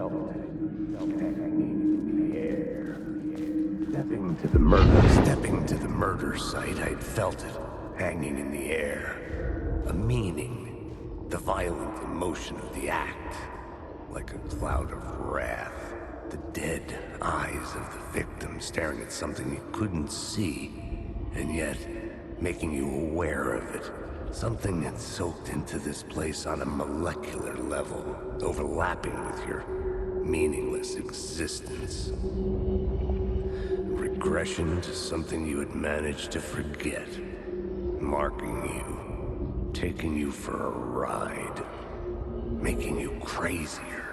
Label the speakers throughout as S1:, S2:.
S1: hanging in the air. Stepping to the murder site, I'd felt it, hanging in the air. A meaning, the violent emotion of the act. Like a cloud of wrath, the dead eyes of the victim staring at something you couldn't see, and yet making you aware of it. Something that soaked into this place on a molecular level, overlapping with your meaningless existence. Regression to something you had managed to forget. Marking you, taking you for a ride, making you crazier.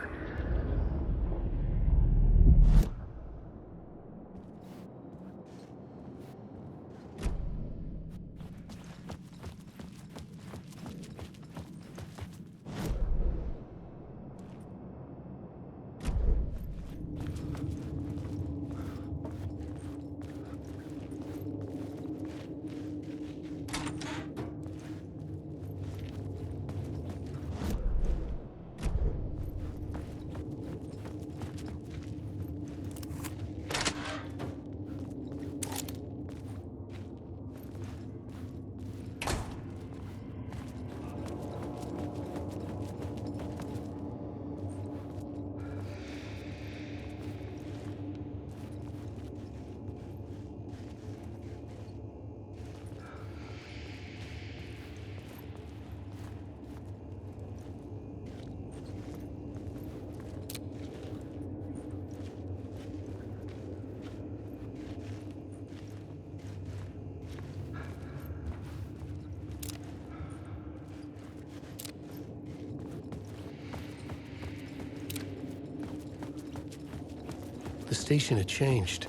S2: The station had changed.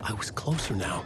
S2: I was closer now.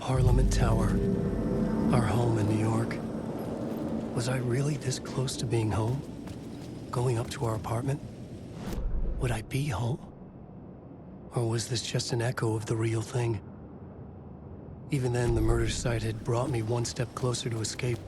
S2: Parliament Tower, our home in New York. Was I really this close to being home? Going up to our apartment? Would I be home? Or was this just an echo of the real thing? Even then, the murder site had brought me one step closer to escape.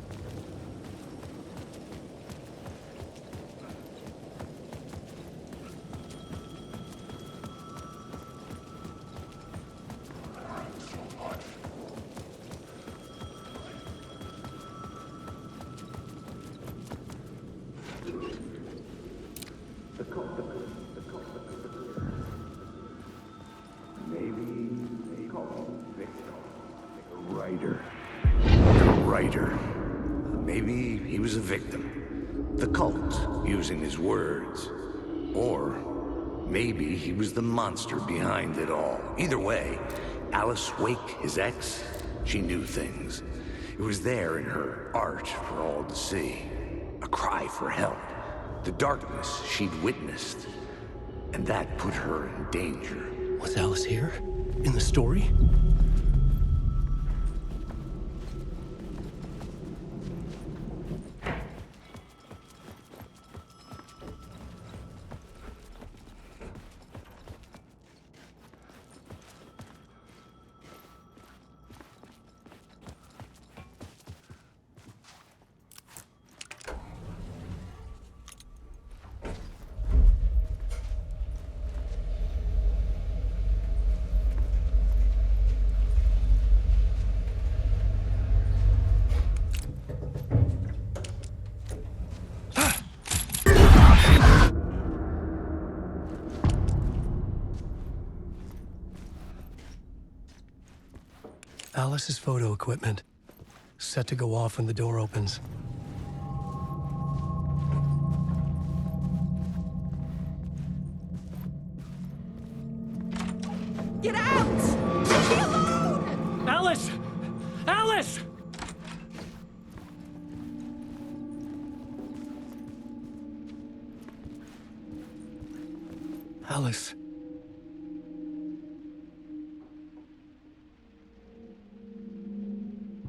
S1: Maybe he was a victim. The cult, using his words. Or maybe he was the monster behind it all. Either way, Alice Wake, his ex, she knew things. It was there in her art for all to see. A cry for help. The darkness she'd witnessed. And that put her in danger.
S2: Was Alice here? In the story? Alice's photo equipment, set to go off when the door opens.
S3: Get out! Leave me alone!
S2: Alice! Alice! Alice.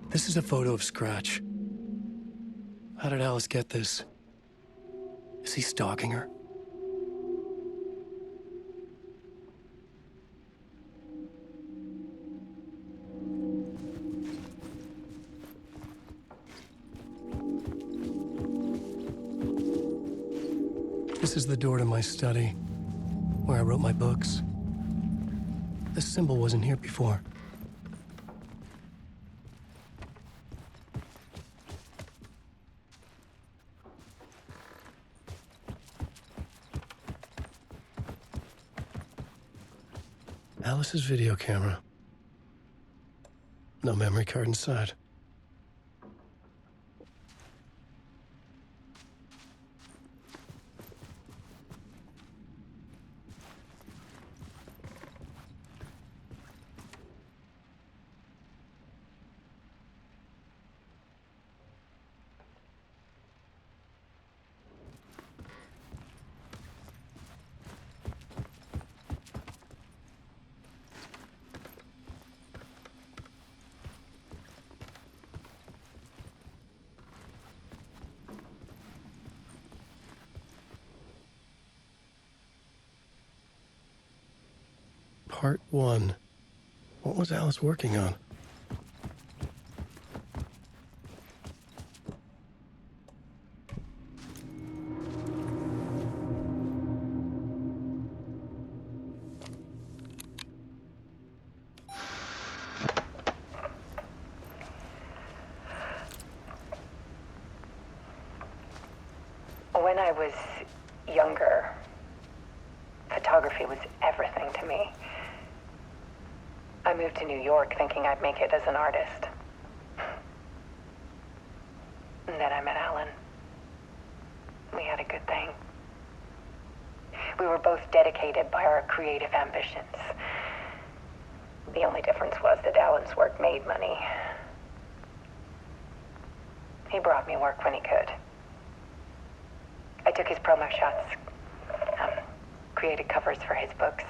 S2: This is a photo of Scratch. How did Alice get this? Is he stalking her? This is the door to my study, where I wrote my books. This symbol wasn't here before. Alice's video camera. No memory card inside. Part 1. What was Alice working on?
S4: When I was younger, photography was everything to me. I moved to New York thinking I'd make it as an artist. And then I met Alan. We had a good thing. We were both dedicated by our creative ambitions. The only difference was that Alan's work made money. He brought me work when he could. I took his promo shots, created covers for his books.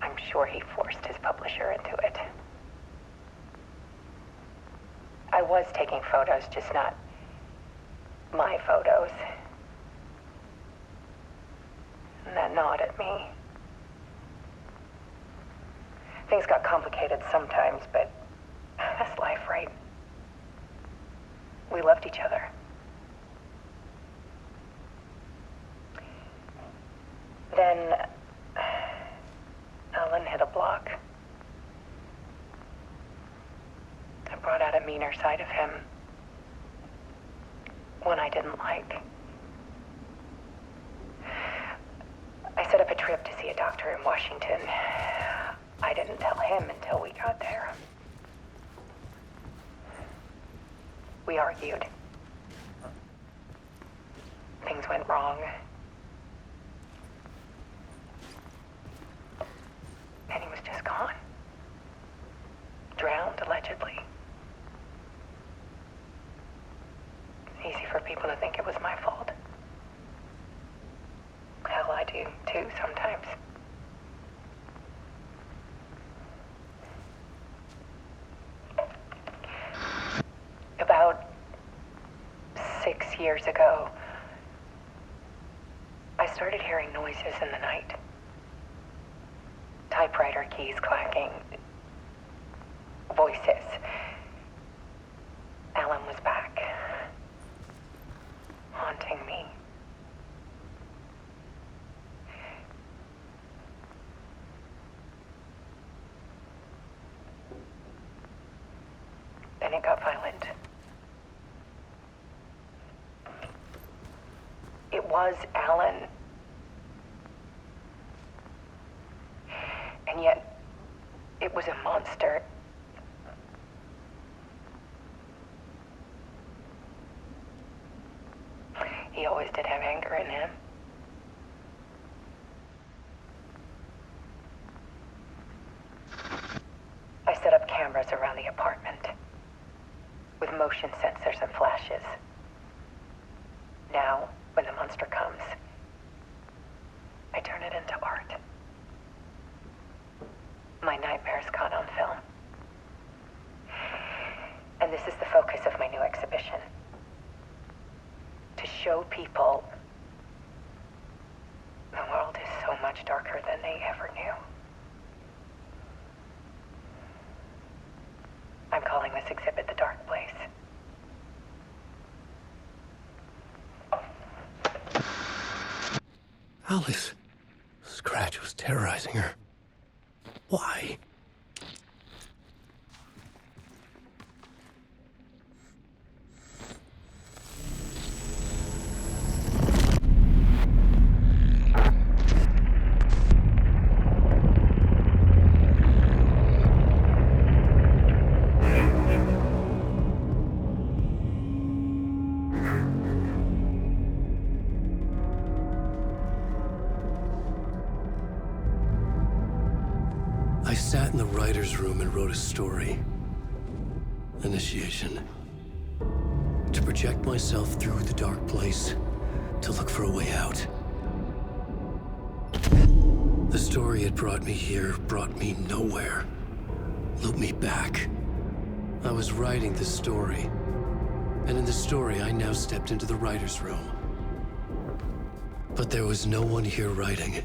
S4: I'm sure he forced his publisher into it. I was taking photos, just not my photos. and that nod at me. Things got complicated sometimes, but that's life, right? We loved each other. Then Alan hit a block. I brought out a meaner side of him. One I didn't like. I set up a trip to see a doctor in Washington. I didn't tell him until we got there. We argued. Things went wrong. And he was just gone. Drowned, allegedly. Easy for people to think it was my fault. Hell, I do, too, sometimes. About 6 years ago, I started hearing noises in the night. Typewriter keys clacking. Voices. Alan was back. Haunting me. Then it got violent. It was Alan. And yet, it was a monster. He always did have anger in him. I set up cameras around the apartment with motion sensors and flashes. Now, when the monster comes, I turn it into art. My nightmares caught on film. And this is the focus of my new exhibition. To show people the world is so much darker than they ever knew. I'm calling this exhibit The Dark Place.
S2: Alice. Scratch was terrorizing her. Why? I sat in the writer's room and wrote a story. Initiation. To project myself through the dark place, to look for a way out. The story had brought me here, brought me nowhere. Looped me back. I was writing the story. And in the story, I now stepped into the writer's room. But there was no one here writing it.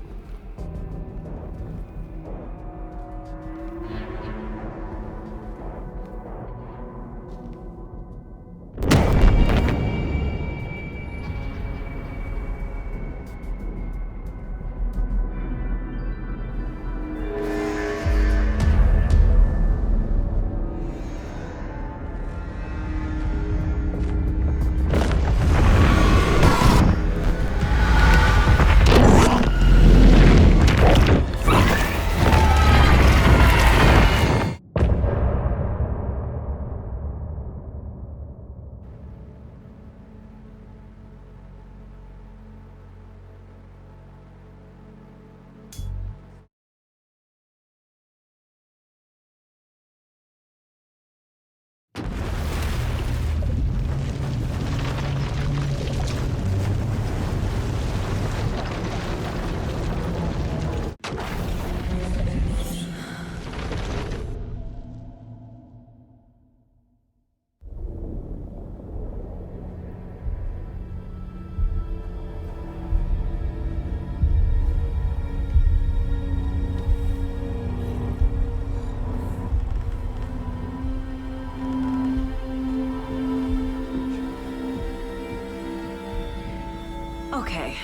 S5: Okay,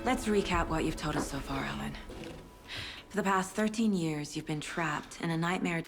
S5: let's recap what you've told us so far, Alan. For the past 13 years, you've been trapped in a nightmare